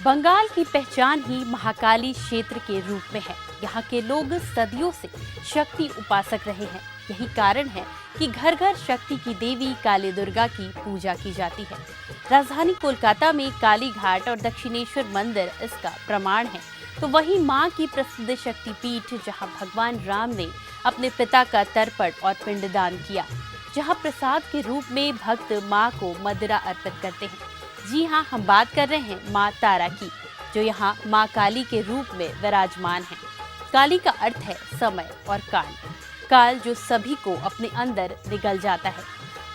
बंगाल की पहचान ही महाकाली क्षेत्र के रूप में है। यहाँ के लोग सदियों से शक्ति उपासक रहे हैं। यही कारण है कि घर घर शक्ति की देवी काली दुर्गा की पूजा की जाती है। राजधानी कोलकाता में काली घाट और दक्षिणेश्वर मंदिर इसका प्रमाण है। तो वहीं मां की प्रसिद्ध शक्तिपीठ, जहां भगवान राम ने अपने पिता का तर्पण और पिंडदान किया, जहां प्रसाद के रूप में भक्त मां को मदिरा अर्पित करते हैं। जी हाँ, हम बात कर रहे हैं मां तारा की, जो यहाँ मां काली के रूप में विराजमान है। काली का अर्थ है समय और काल। काल जो सभी को अपने अंदर निगल जाता है,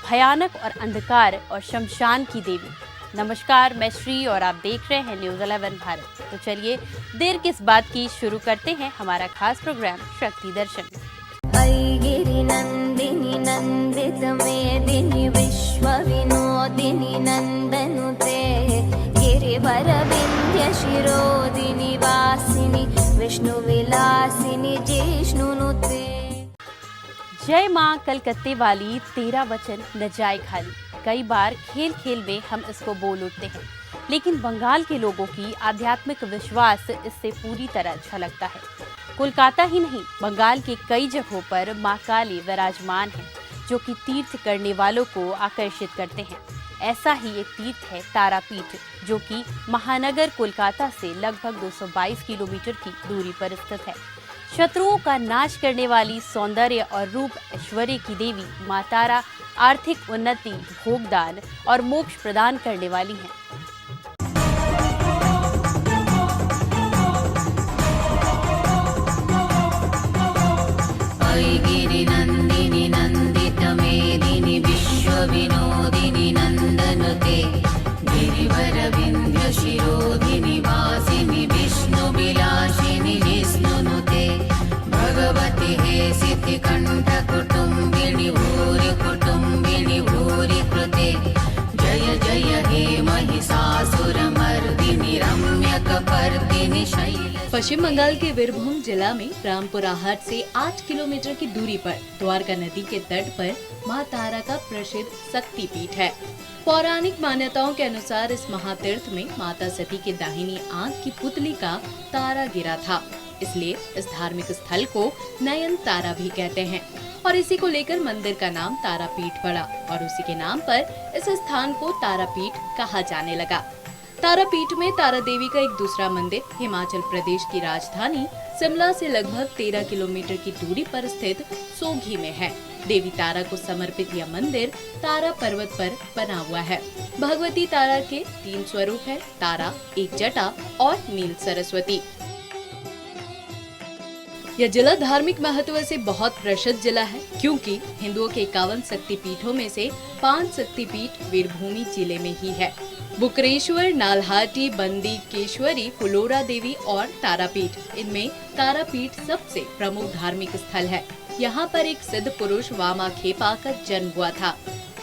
भयानक और अंधकार और शमशान की देवी। नमस्कार, मैं श्री और आप देख रहे हैं न्यूज़ 11 भारत। तो चलिए देर किस बात की, शुरू करते हैं हमारा खास प्रोग्राम शक्ति दर्शन। ऐगिरि नंदिनी नंदित मेदिनी विश्व विनोदिनी नंदनुते गिरिवर विंध्य शिरोदिनी वासिनी विष्णु विलासिनी जिष्णुनुते। जय मां कलकत्ते वाली, तेरा वचन न जाए खाली। कई बार खेल खेल में हम इसको बोल उठते हैं, लेकिन बंगाल के लोगों की आध्यात्मिक विश्वास इससे पूरी तरह झलकता है। कोलकाता ही नहीं, बंगाल के कई जगहों पर मां काली विराजमान है, जो कि तीर्थ करने वालों को आकर्षित करते हैं। ऐसा ही एक तीर्थ है तारापीठ, जो कि महानगर कोलकाता से लगभग 222 किलोमीटर की दूरी पर स्थित है। शत्रुओं का नाश करने वाली सौंदर्य और रूप ऐश्वर्य की देवी मां तारा आर्थिक उन्नति, भोगदान और मोक्ष प्रदान करने वाली हैं। ऐगिरि नंदिनी नंदित मेदिनी विश्व विनोदिनी नंदनुते गिरिवर विंध्य शिरोधिनी वासिनी विष्णु विलासिनी जिष्णुनुते भगवती हे सिद्धि कंठ कुटुंबिनी भूरि कुटुंबिनी भूरि कृते जय जय हे महिषासुर मर्दिनी रम्य कपर्दिनी शैल। पश्चिम बंगाल के वीरभूम जिला में रामपुरा हाट से 8 किलोमीटर की दूरी पर द्वारका नदी के तट पर मां तारा का प्रसिद्ध शक्तिपीठ है। पौराणिक मान्यताओं के अनुसार इस महातीर्थ में माता सती के दाहिनी आंख की पुतली का तारा गिरा था, इसलिए इस धार्मिक स्थल को नयन तारा भी कहते हैं और इसी को लेकर मंदिर का नाम तारापीठ पड़ा और उसी के नाम पर इस स्थान को तारापीठ कहा जाने लगा। तारापीठ में तारा देवी का एक दूसरा मंदिर हिमाचल प्रदेश की राजधानी शिमला से लगभग 13 किलोमीटर की दूरी पर स्थित सोगी में है। देवी तारा को समर्पित यह मंदिर तारा पर्वत पर बना हुआ है। भगवती तारा के 3 स्वरूप है, तारा, एक जटा और नील सरस्वती। यह जिला धार्मिक महत्व से बहुत प्रसिद्ध जिला है, क्योंकि हिंदुओं के 51 शक्तिपीठों में से 5 शक्तिपीठ वीरभूमि जिले में ही है। बुकरेश्वर, नालहाटी, बंदी केश्वरी, फुलोरा देवी और तारापीठ, इनमें तारापीठ सबसे प्रमुख धार्मिक स्थल है। यहाँ पर एक सिद्ध पुरुष वामाखेपा का जन्म हुआ था।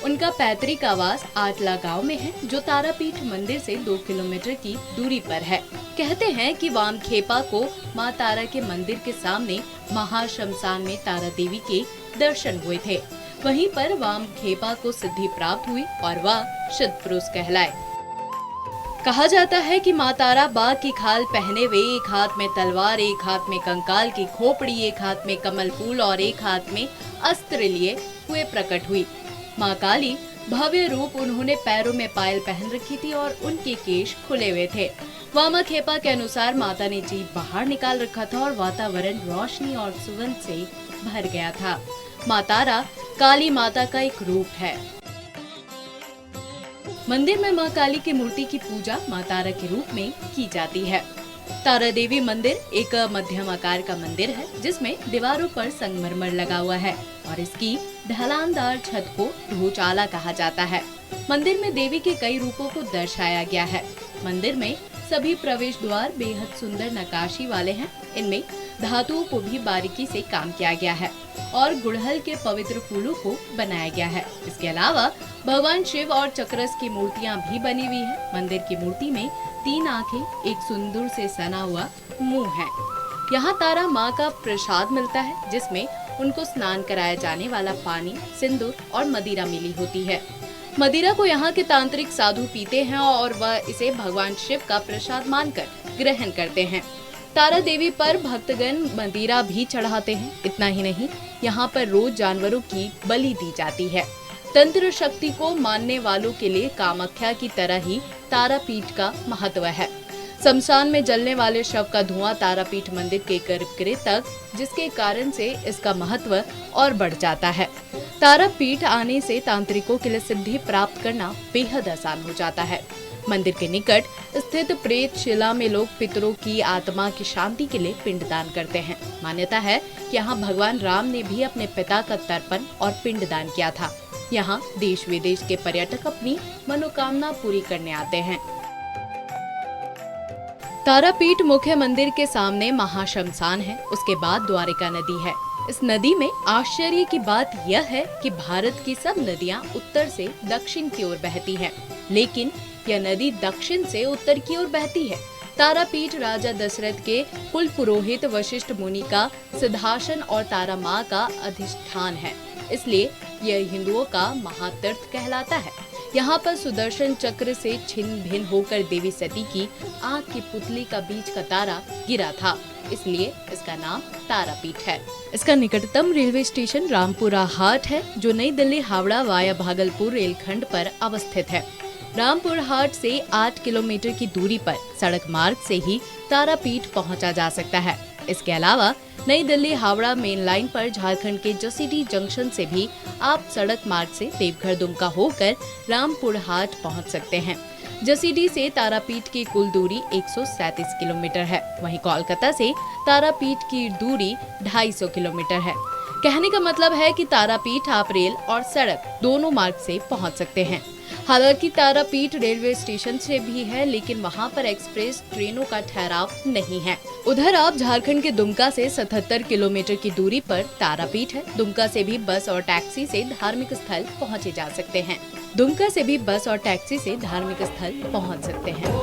उनका पैतृक आवास आटला गांव में है, जो तारापीठ मंदिर से 2 किलोमीटर की दूरी पर है। कहते हैं कि वामखेपा को मां तारा के मंदिर के सामने महाशमशान में तारा देवी के दर्शन हुए थे। वहीं पर वामखेपा को सिद्धि प्राप्त हुई और वह सिद्ध पुरुष कहलाए। कहा जाता है कि मां तारा बाघ की खाल पहने हुए, एक हाथ में तलवार, एक हाथ में कंकाल की खोपड़ी, एक हाथ में कमल फूल और एक हाथ में अस्त्र लिए हुए प्रकट हुई। मां काली भव्य रूप, उन्होंने पैरों में पायल पहन रखी थी और उनके केश खुले हुए थे। वामाखेपा के अनुसार माता ने जीभ बाहर निकाल रखा था और वातावरण रोशनी और सुगंध से भर गया था। मां तारा काली माता का एक रूप है। मंदिर में मां काली की मूर्ति की पूजा मां तारा के रूप में की जाती है। तारा देवी मंदिर एक मध्यम आकार का मंदिर है, जिसमें दीवारों पर संगमरमर लगा हुआ है और इसकी ढलानदार छत को ढोचाला कहा जाता है। मंदिर में देवी के कई रूपों को दर्शाया गया है। मंदिर में सभी प्रवेश द्वार बेहद सुंदर नक्काशी वाले हैं। इनमें धातुओं को भी बारीकी से काम किया गया है और गुड़हल के पवित्र फूलों को बनाया गया है। इसके अलावा भगवान शिव और चक्रस की मूर्तियां भी बनी हुई है। मंदिर की मूर्ति में 3 आंखें, एक सिंदूर से सना हुआ मुंह है। यहाँ तारा माँ का प्रसाद मिलता है, जिसमें उनको स्नान कराया जाने वाला पानी, सिंदूर और मदिरा मिली होती है। मदिरा को यहाँ के तांत्रिक साधु पीते हैं और वह इसे भगवान शिव का प्रसाद मानकर ग्रहण करते हैं। तारा देवी पर भक्तगण मदिरा भी चढ़ाते हैं। इतना ही नहीं, यहाँ पर रोज जानवरों की बलि दी जाती है। तंत्र शक्ति को मानने वालों के लिए कामाख्या की तरह ही तारापीठ का महत्व है। शमशान में जलने वाले शव का धुआं तारापीठ मंदिर के करीब गिरे तक, जिसके कारण से इसका महत्व और बढ़ जाता है। तारापीठ आने से तांत्रिकों के लिए सिद्धि प्राप्त करना बेहद आसान हो जाता है। मंदिर के निकट स्थित प्रेत शिला में लोग पितरों की आत्मा की शांति के लिए पिंडदान करते हैं। मान्यता है कि यहाँ भगवान राम ने भी अपने पिता का तर्पण और पिंडदान किया था। यहाँ देश विदेश के पर्यटक अपनी मनोकामना पूरी करने आते हैं। तारापीठ मुख्य मंदिर के सामने महाशमशान है। उसके बाद द्वारिका नदी है। इस नदी में आश्चर्य की बात यह है कि भारत की सब नदियां उत्तर से दक्षिण की ओर बहती हैं, लेकिन यह नदी दक्षिण से उत्तर की ओर बहती है। तारापीठ राजा दशरथ के कुल पुरोहित वशिष्ठ मुनि का सिद्धासन और तारा माँ का अधिष्ठान है, इसलिए यह हिंदुओं का महातीर्थ कहलाता है। यहाँ पर सुदर्शन चक्र से छिन्न भिन्न होकर देवी सती की आँख की पुतली का बीच का तारा गिरा था, इसलिए इसका नाम तारापीठ है। इसका निकटतम रेलवे स्टेशन रामपुरा हाट है, जो नई दिल्ली हावड़ा वाया भागलपुर रेलखंड पर अवस्थित है। रामपुर हाट से 8 किलोमीटर की दूरी पर सड़क मार्ग से ही तारापीठ पहुंचा जा सकता है। इसके अलावा नई दिल्ली हावड़ा मेन लाइन पर झारखंड के जसीडीह जंक्शन से भी आप सड़क मार्ग से देवघर दुमका होकर रामपुर हाट पहुंच सकते हैं। जसीडीह से तारापीठ की कुल दूरी 137 किलोमीटर है। वहीं कोलकाता से तारापीठ की दूरी 250 किलोमीटर है। कहने का मतलब है कि तारापीठ आप रेल और सड़क दोनों मार्ग से पहुंच सकते हैं। हालांकि तारापीठ रेलवे स्टेशन से भी है, लेकिन वहां पर एक्सप्रेस ट्रेनों का ठहराव नहीं है। उधर आप झारखंड के दुमका से 77 किलोमीटर की दूरी पर तारापीठ है। दुमका से भी बस और टैक्सी से धार्मिक स्थल पहुंचे जा सकते हैं। दुमका से भी बस और टैक्सी से धार्मिक स्थल पहुंच सकते हैं।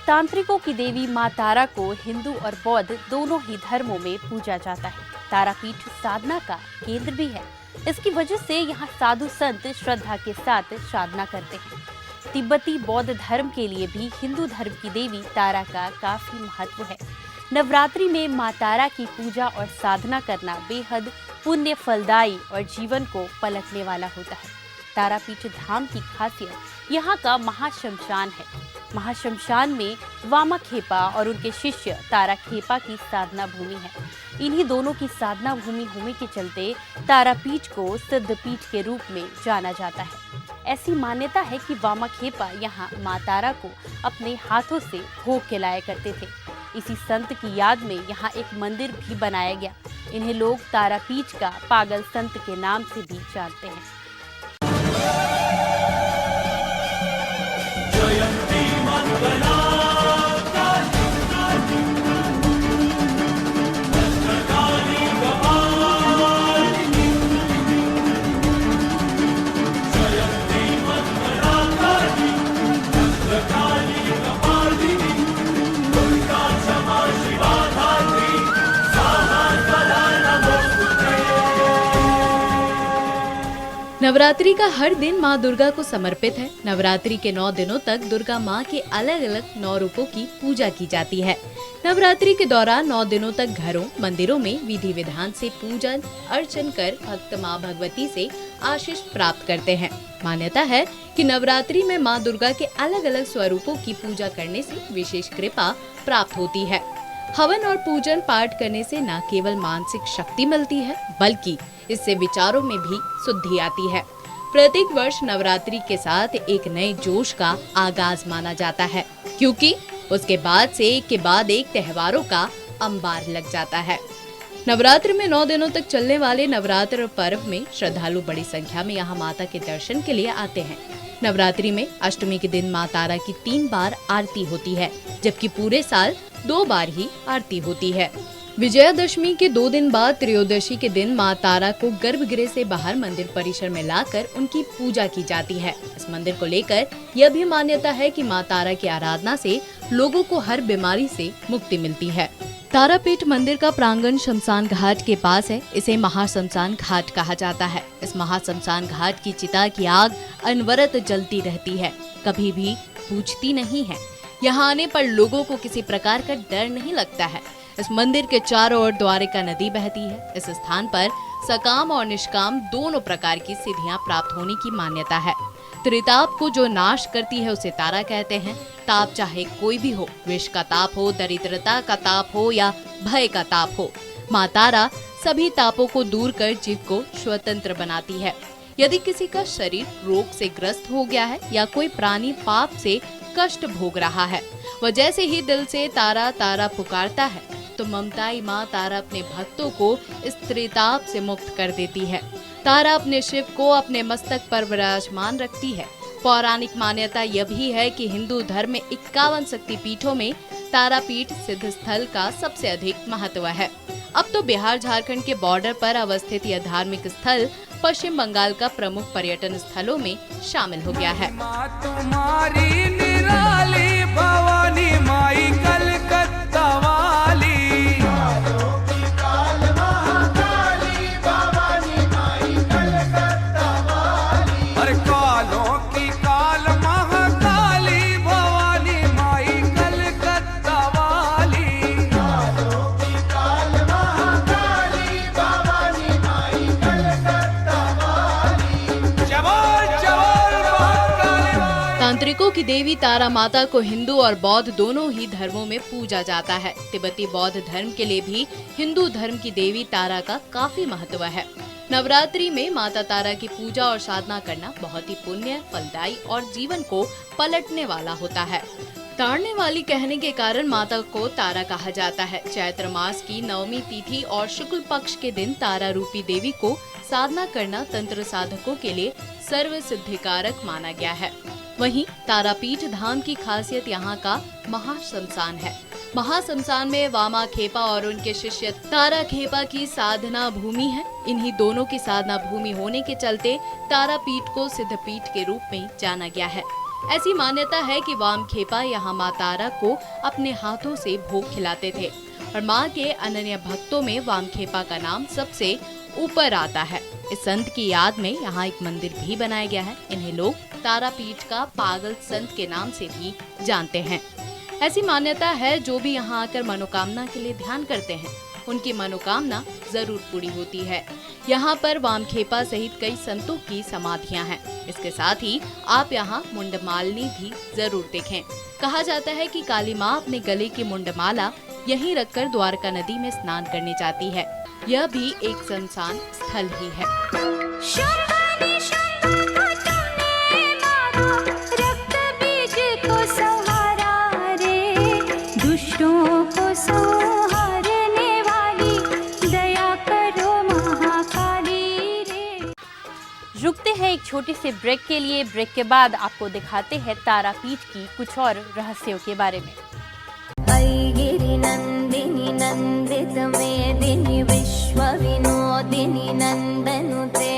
तांत्रिकों की देवी माँ तारा को हिंदू और बौद्ध दोनों ही धर्मों में पूजा जाता है। तारापीठ साधना का केंद्र भी है। इसकी वजह से यहाँ साधु संत श्रद्धा के साथ साधना करते हैं। तिब्बती बौद्ध धर्म के लिए भी हिंदू धर्म की देवी तारा का काफी महत्व है। नवरात्रि में माँ तारा की पूजा और साधना करना बेहद पुण्य फलदायी और जीवन को पलटने वाला होता है। तारापीठ धाम की खासियत यहाँ का महाशमशान है। महाशमशान में वामाखेपा और उनके शिष्य ताराखेपा की साधना भूमि है। इन्हीं दोनों की साधना भूमि होने के चलते तारापीठ को सिद्धपीठ के रूप में जाना जाता है। ऐसी मान्यता है कि वामाखेपा यहाँ माँ तारा को अपने हाथों से भोग खिलाया करते थे। इसी संत की याद में यहाँ एक मंदिर भी बनाया गया। इन्हें लोग तारापीठ का पागल संत के नाम से भी जानते हैं। नवरात्रि का हर दिन माँ दुर्गा को समर्पित है। नवरात्रि के 9 दिनों तक दुर्गा माँ के अलग अलग 9 रूपों की पूजा की जाती है। नवरात्रि के दौरान 9 दिनों तक घरों मंदिरों में विधि विधान से पूजन अर्चन कर भक्त माँ भगवती से आशीष प्राप्त करते हैं। मान्यता है कि नवरात्रि में माँ दुर्गा के अलग अलग स्वरूपों की पूजा करने से विशेष कृपा प्राप्त होती है। हवन और पूजन पाठ करने से न केवल मानसिक शक्ति मिलती है, बल्कि इससे विचारों में भी शुद्धि आती है। प्रत्येक वर्ष नवरात्रि के साथ एक नए जोश का आगाज माना जाता है, क्योंकि उसके बाद से एक के बाद एक त्योहारों का अंबार लग जाता है। नवरात्र में 9 दिनों तक चलने वाले नवरात्र पर्व में श्रद्धालु बड़ी संख्या में यहाँ माता के दर्शन के लिए आते हैं। नवरात्रि में अष्टमी के दिन माँ तारा की 3 बार आरती होती है, जबकि पूरे साल 2 बार ही आरती होती है। विजयादशमी के 2 दिन बाद त्रयोदशी के दिन मां तारा को गर्भगृह से बाहर मंदिर परिसर में लाकर उनकी पूजा की जाती है। इस मंदिर को लेकर यह भी मान्यता है कि मां तारा की आराधना से लोगों को हर बीमारी से मुक्ति मिलती है। तारापीठ मंदिर का प्रांगण शमशान घाट के पास है। इसे महाशमशान घाट कहा जाता है। इस महाशमशान घाट की चिता की आग अनवरत जलती रहती है, कभी भी बुझती नहीं है। यहाँ आने पर लोगों को किसी प्रकार का डर नहीं लगता है। इस मंदिर के चारों ओर द्वारिका नदी बहती है। इस स्थान पर सकाम और निष्काम दोनों प्रकार की सिद्धियां प्राप्त होने की मान्यता है। त्रिताप को जो नाश करती है उसे तारा कहते हैं। ताप चाहे कोई भी हो, विष का ताप हो, दरिद्रता का ताप हो या भय का ताप हो, माँ तारा सभी तापों को दूर कर जीव को स्वतंत्र बनाती है। यदि किसी का शरीर रोग से ग्रस्त हो गया है या कोई प्राणी पाप से कष्ट भोग रहा है, वह जैसे ही दिल से तारा तारा पुकारता है तो ममताई माँ तारा अपने भक्तों को इस त्रिताप से मुक्त कर देती है। तारा अपने शिव को अपने मस्तक पर विराजमान रखती है। पौराणिक मान्यता यह भी है कि हिंदू धर्म में 51 शक्तिपीठों में तारापीठ सिद्ध स्थल का सबसे अधिक महत्व है। अब तो बिहार झारखंड के बॉर्डर पर अवस्थित यह धार्मिक स्थल पश्चिम बंगाल का प्रमुख पर्यटन स्थलों में शामिल हो गया है। तुम्हारी निराली भवानी माई कलकत्ता वाली, अरे कालों की काल महाकाली भवानी माई कलकत्ता वाली, तांत्रिकों की देवी तारा माता को हिंदू और बौद्ध दोनों ही धर्मों में पूजा जाता है। तिब्बती बौद्ध धर्म के लिए भी हिंदू धर्म की देवी तारा का काफी महत्व है। नवरात्रि में माता तारा की पूजा और साधना करना बहुत ही पुण्य, फलदायी और जीवन को पलटने वाला होता है। तारने वाली कहने के कारण माता को तारा कहा जाता है। चैत्र मास की नवमी तिथि और शुक्ल पक्ष के दिन तारा रूपी देवी को साधना करना तंत्र साधकों के लिए सर्व सिद्धिकारक माना गया है। वहीं तारापीठ धाम की खासियत यहाँ का महाशमशान है। महाशमशान में वामा खेपा और उनके शिष्य तारा खेपा की साधना भूमि है। इन्हीं दोनों की साधना भूमि होने के चलते तारापीठ को सिद्धपीठ के रूप में जाना गया है। ऐसी मान्यता है कि वाम खेपा यहाँ माँ तारा को अपने हाथों से भोग खिलाते थे और माँ के अनन्य भक्तों में वाम खेपा का नाम सबसे ऊपर आता है। इस संत की याद में यहाँ एक मंदिर भी बनाया गया है। इन्हें लोग तारापीठ का पागल संत के नाम से भी जानते हैं। ऐसी मान्यता है जो भी यहाँ आकर मनोकामना के लिए ध्यान करते हैं उनकी मनोकामना जरूर पूरी होती है। यहाँ पर वामखेपा सहित कई संतों की समाधियाँ हैं। इसके साथ ही आप यहाँ मुंडमालिनी भी जरूर देखें। कहा जाता है कि काली माँ अपने गले की मुंडमाला यहीं रखकर द्वारका नदी में स्नान करने जाती है। यह भी एक शमशान स्थल ही है। दुष्टों को संहारने वाली दया करो महाकाली रे। रुकते हैं एक छोटे से ब्रेक के लिए। ब्रेक के बाद आपको दिखाते हैं तारापीठ की कुछ और रहस्यों के बारे में। ऐगिरि नंदिनी नंदित मेदिनी विश्व विनोदिनी नंदनुते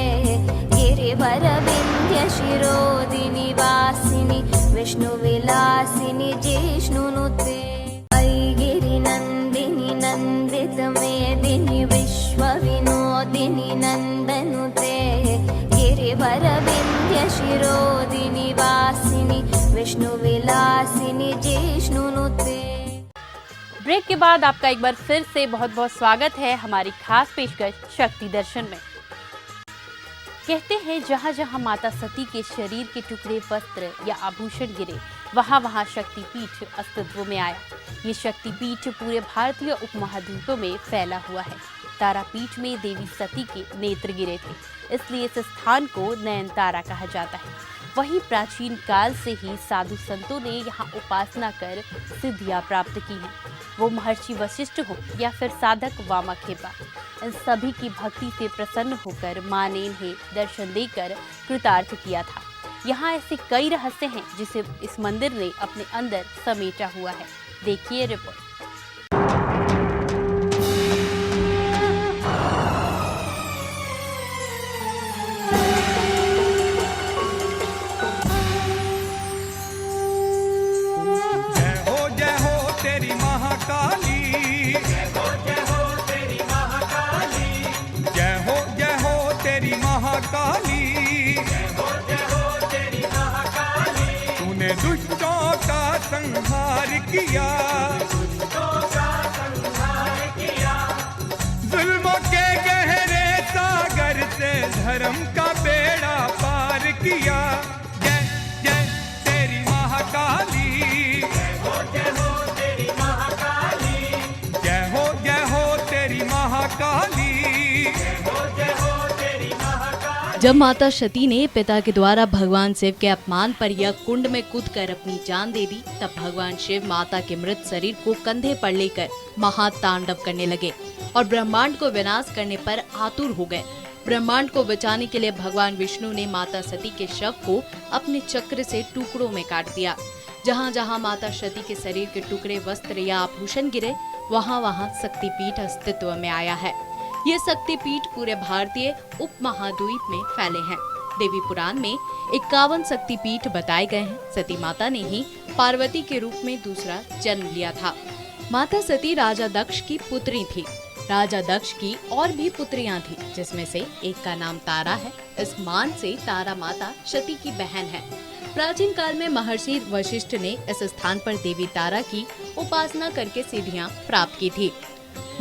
गिरिवर विंध्य शिरोदिनी वासिनी विष्णु विलासिनी जिष्णुनुते। ऐगिरि नंदिनी नंदित मेदिनी विश्व विनोदिनी नंदनुते गिरिवर विंध्य शिरोदिनी वासिनी विष्णु विलासिनी जिष्णुनुते। ब्रेक के बाद आपका एक बार फिर से बहुत बहुत स्वागत है हमारी खास पेशकश शक्ति दर्शन में। कहते हैं जहाँ जहाँ माता सती के शरीर के टुकड़े, वस्त्र या आभूषण गिरे वहाँ वहाँ शक्तिपीठ अस्तित्व में आया। ये शक्तिपीठ पूरे भारतीय उपमहाद्वीप में फैला हुआ है। तारापीठ में देवी सती के नेत्र गिरे थे, इसलिए इस स्थान को नयन तारा कहा जाता है। वहीं प्राचीन काल से ही साधु संतों ने यहाँ उपासना कर सिद्धियां प्राप्त की हैं। वो महर्षि वशिष्ठ हो या फिर साधक वामाखेपा, इन सभी की भक्ति से प्रसन्न होकर मां ने इन्हें दर्शन देकर कृतार्थ किया था। यहाँ ऐसे कई रहस्य हैं जिसे इस मंदिर ने अपने अंदर समेटा हुआ है। देखिए रिपोर्ट। दुष्टों का संहार किया, जुल्मों के गहरे सागर से धर्म का बेड़ा पार किया। जय जय तेरी महाकाली, जय हो तेरी महाकाली, जय हो तेरी महाकाली, जय हो तेरी महाकाली। जब माता सती ने पिता के द्वारा भगवान शिव के अपमान पर यह कुंड में कूदकर अपनी जान दे दी, तब भगवान शिव माता के मृत शरीर को कंधे पर लेकर महातांडव करने लगे और ब्रह्मांड को विनाश करने पर आतुर हो गए। ब्रह्मांड को बचाने के लिए भगवान विष्णु ने माता सती के शव को अपने चक्र से टुकड़ों में काट दिया। जहाँ जहाँ माता सती के शरीर के टुकड़े, वस्त्र या आभूषण गिरे, वहाँ वहाँ शक्तिपीठ अस्तित्व में आया है। ये शक्तिपीठ पूरे भारतीय उपमहाद्वीप में फैले हैं। देवी पुराण में 51 शक्तिपीठ बताए गए हैं। सती माता ने ही पार्वती के रूप में दूसरा जन्म लिया था। माता सती राजा दक्ष की पुत्री थी। राजा दक्ष की और भी पुत्रियां थी, जिसमें से एक का नाम तारा है। इस मान से तारा माता सती की बहन है। प्राचीन काल में महर्षि वशिष्ठ ने इस स्थान पर देवी तारा की उपासना करके सिद्धियां प्राप्त की थी।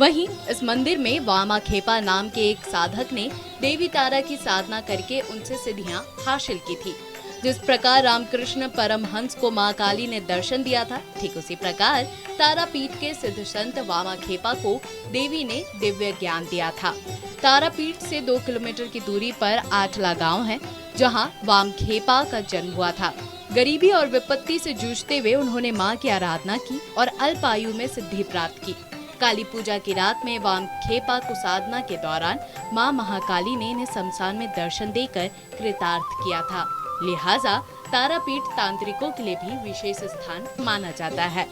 वहीं इस मंदिर में वामाखेपा नाम के एक साधक ने देवी तारा की साधना करके उनसे सिद्धियां हासिल की थी। जिस प्रकार रामकृष्ण परमहंस को मां काली ने दर्शन दिया था, ठीक उसी प्रकार तारापीठ के सिद्ध संत वामाखेपा को देवी ने दिव्य ज्ञान दिया था। तारापीठ से 2 किलोमीटर की दूरी पर आठला गांव है, जहां वामखेपा का जन्म हुआ था। गरीबी और विपत्ति से जूझते हुए उन्होंने मां की आराधना की और अल्प आयु में सिद्धि प्राप्त की। काली पूजा की रात में वामखेपा को साधना के दौरान मां महाकाली ने इन्हें शमशान में दर्शन देकर कृतार्थ किया था। लिहाजा तारापीठ तांत्रिकों के लिए भी विशेष स्थान माना जाता है।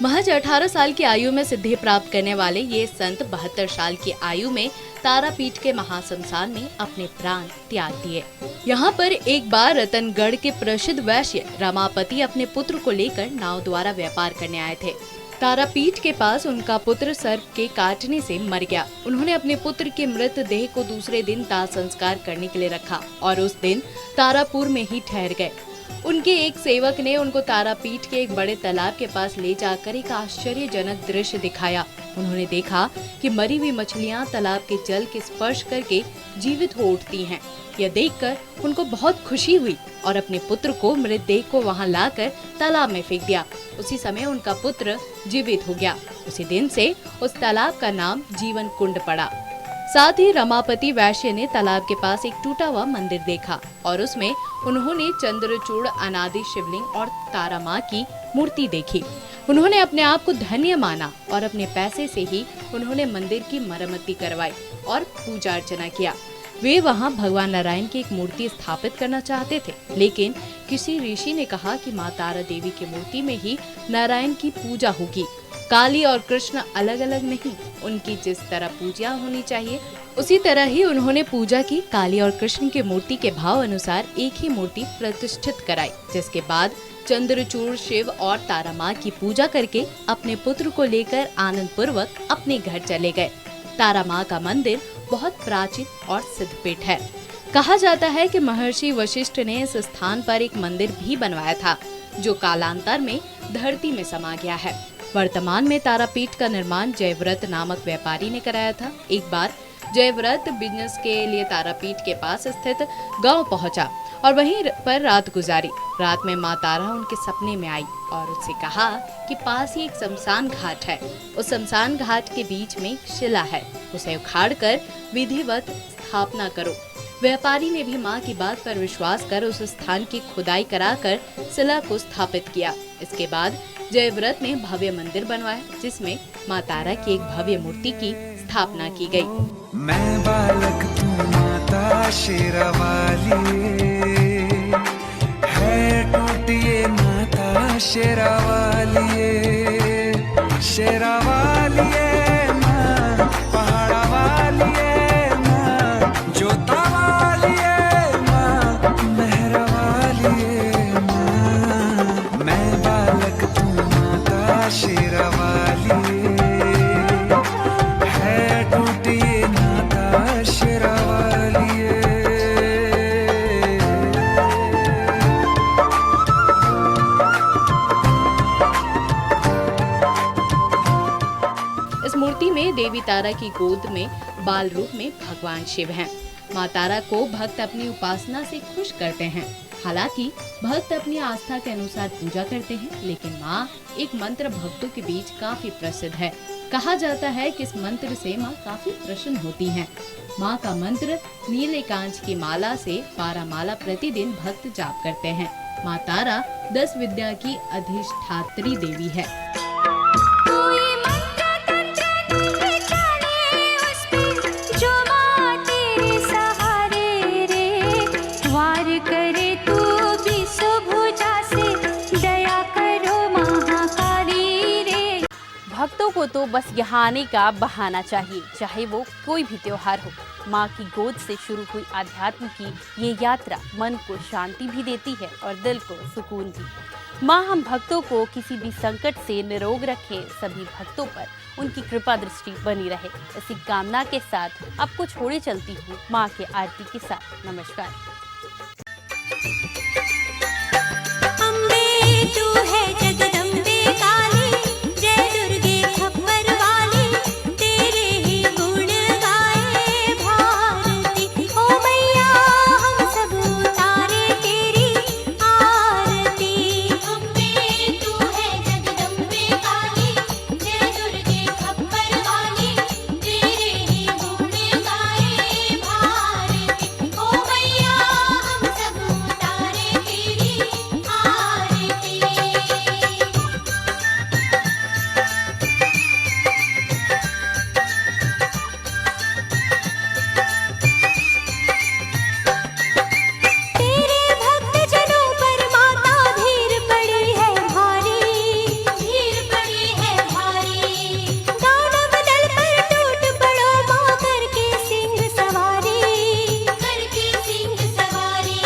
महज 18 साल की आयु में सिद्धि प्राप्त करने वाले ये संत 72 साल की आयु में तारापीठ के महाशमशान में अपने प्राण त्याग दिए। यहाँ पर एक बार रतनगढ़ के प्रसिद्ध वैश्य रमापति अपने पुत्र को लेकर नाव द्वारा व्यापार करने आए थे। तारापीठ के पास उनका पुत्र सर्प के काटने से मर गया। उन्होंने अपने पुत्र के मृत देह को दूसरे दिन दाह संस्कार करने के लिए रखा और उस दिन तारापुर में ही ठहर गए। उनके एक सेवक ने उनको तारापीठ के एक बड़े तालाब के पास ले जाकर एक आश्चर्यजनक दृश्य दिखाया। उन्होंने देखा कि मरी हुई मछलियां तालाब के जल के स्पर्श करके जीवित हो उठती हैं। यह देखकर उनको बहुत खुशी हुई और अपने पुत्र को मृतदेह को वहां लाकर तालाब में फेंक दिया। उसी समय उनका पुत्र जीवित हो गया। उसी दिन से उस तालाब का नाम जीवन कुंड पड़ा। साथ ही रमापति वैश्य ने तालाब के पास एक टूटा हुआ मंदिर देखा और उसमें उन्होंने चंद्रचूड़ अनादि शिवलिंग और तारा माँ की मूर्ति देखी। उन्होंने अपने आप को धन्य माना और अपने पैसे से ही उन्होंने मंदिर की मरम्मती करवाई और पूजा अर्चना किया। वे वहां भगवान नारायण की एक मूर्ति स्थापित करना चाहते थे, लेकिन किसी ऋषि ने कहा कि माँ तारा देवी की मूर्ति में ही नारायण की पूजा होगी। काली और कृष्ण अलग अलग नहीं, उनकी जिस तरह पूजा होनी चाहिए उसी तरह ही उन्होंने पूजा की। काली और कृष्ण की मूर्ति के भाव अनुसार एक ही मूर्ति प्रतिष्ठित कराई, जिसके बाद चंद्रचूड़ शिव और तारा माँ की पूजा करके अपने पुत्र को लेकर आनंद पूर्वक अपने घर चले गए। तारा माँ का मंदिर बहुत प्राचीन और सिद्धपीठ है। कहा जाता है कि महर्षि वशिष्ठ ने इस स्थान पर एक मंदिर भी बनवाया था, जो कालांतर में धरती में समा गया है। वर्तमान में तारापीठ का निर्माण जयव्रत नामक व्यापारी ने कराया था। एक बार जयव्रत बिजनेस के लिए तारापीठ के पास स्थित गांव पहुंचा और वहीं पर रात गुजारी। रात में माँ तारा उनके सपने में आई और उससे कहा कि पास ही एक शमशान घाट है। उस शमशान घाट के बीच में एक शिला है, उसे उखाड़कर विधिवत स्थापना करो। व्यापारी ने भी माँ की बात पर विश्वास कर उस स्थान की खुदाई कराकर शिला को स्थापित किया। इसके बाद जयव्रत ने भव्य मंदिर बनवाया, जिसमें माँ तारा की एक भव्य मूर्ति की स्थापना की गई। मैं बालक तू माता शेरावाली है, टूटिए माता शेरावाली शेरावाली माँ, पहाड़ा वाली माँ, जोता वाली माँ, मेहरा वाली माँ। मैं बालक तू माता शेरावाली है, टूटिए माता शेरावाली। तारा की गोद में बाल रूप में भगवान शिव हैं। माँ तारा को भक्त अपनी उपासना से खुश करते हैं। हालांकि भक्त अपनी आस्था के अनुसार पूजा करते हैं, लेकिन माँ एक मंत्र भक्तों के बीच काफी प्रसिद्ध है। कहा जाता है कि इस मंत्र से माँ काफी प्रसन्न होती हैं। माँ का मंत्र नीले कांच की माला से 12 माला प्रतिदिन भक्त जाप करते हैं। माँ तारा 10 विद्या की अधिष्ठात्री देवी है। कोई मंत्र तंत्र नहीं जाने उस पे, जो माँ तेरे सहारे रे। वार करे तू भी सुभुजा से, दया करो महाकाली रे। भक्तों को तो बस यहाँ आने का बहाना चाहिए, चाहे वो कोई भी त्योहार हो। माँ की गोद से शुरू हुई आध्यात्म की ये यात्रा मन को शांति भी देती है और दिल को सुकून भी। माँ हम भक्तों को किसी भी संकट से निरोग रखे, सभी भक्तों पर उनकी कृपा दृष्टि बनी रहे। इसी कामना के साथ आपको छोड़े चलती हूँ माँ के आरती के साथ। नमस्कार। अम्बे तू है जगदम्बे काली, जय दुर्गे खप्पर वाली, तेरे ही गुण गाए भारती। ओ मैया हम सब उतारे तेरी आरती। अम्बे तू है जगदम्बे काली, जय दुर्गे खप्पर वाली, तेरे ही गुण गाए भारती। ओ मैया हम सब उतारे तेरी आरती। तेरे भक्त जनों पर माता धीर पड़ी है भारी, धीर पड़ी है भारी। दानव दल पर टूट पड़ो माँ, करके सिंह सवारी, करके सिंह सवारी।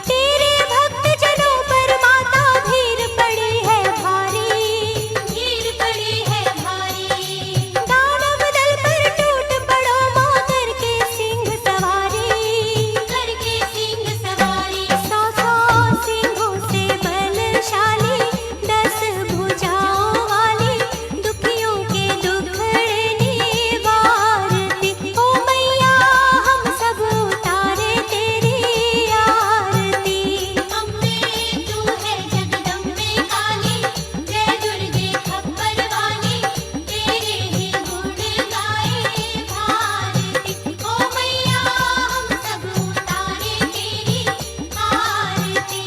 तेरे भक्त जनों पर माता धीर पड़ी है भारी, धीर पड़ी है भारी। दानव दल पर टूट पड़ो माँ, करके सिंह सवारी, करके सिंह सवारी। 100 सिंहों से बलशाली, 10 भुजाओं वाली, दुखियों के दुखड़े निवारती। ओ मैया हम सब उतारे तेरी आरती। अम्बे तू है जगदम्बे काली, जय दुर्गे खप्पर वाली, तेरे ही गुण गाए भारती। ओ मैया हम सब उतारे तेरी आरती।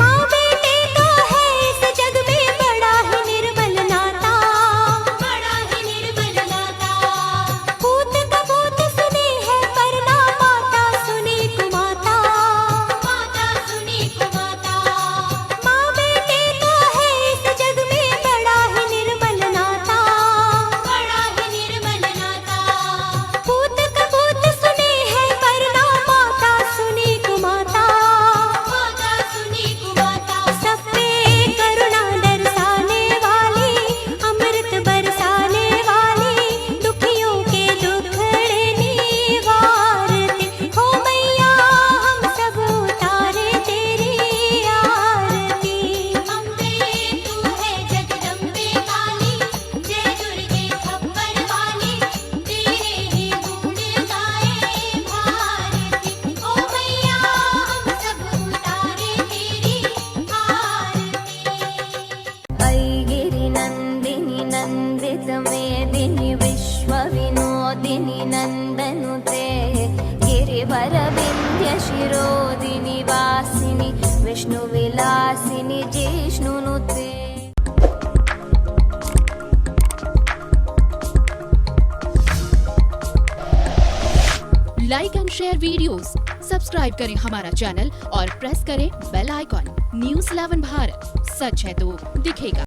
माँ बेटे तो है इस जग में बड़ा ही निर्मल नाता, बड़ा ही निर्मल नाता। पूत कबूत सुनी है पर ना माता सुनी कुमाता, माता सुनी कुमाता। माँ बेटे तो है इस जग में बड़ा ही निर्मल नाता, बड़ा ही निर्मल नाता। पूत कबूत सुनी है पर ना माता सुनी कुमाता, माता सुनी कुमाता। सब पे करुणा दर्शाने वाली, अमृत बरसाने वाली, दुखियों के दुखड़े निवारती। हो मैया हम सब उतारे तेरी आरती। अम्बे तू है जगदम्बे काली, जय दुर्गे खप्पर वाली, तेरे ही गुण गाए भारती। ओ मैया हम सब उतारे तेरी आरती। ऐगिरि नंदिनि नंदित मेदिनि, विश्व विनोदिनि नंदनुते, गिरिवर विंध्य शिरोदिनि वासिनि, विष्णु विलासिनि जिष्णुनुते। Like and share videos, subscribe करें हमारा चैनल और प्रेस करें बेल आइकॉन। न्यूज़ 11 भारत, सच है तो दिखेगा।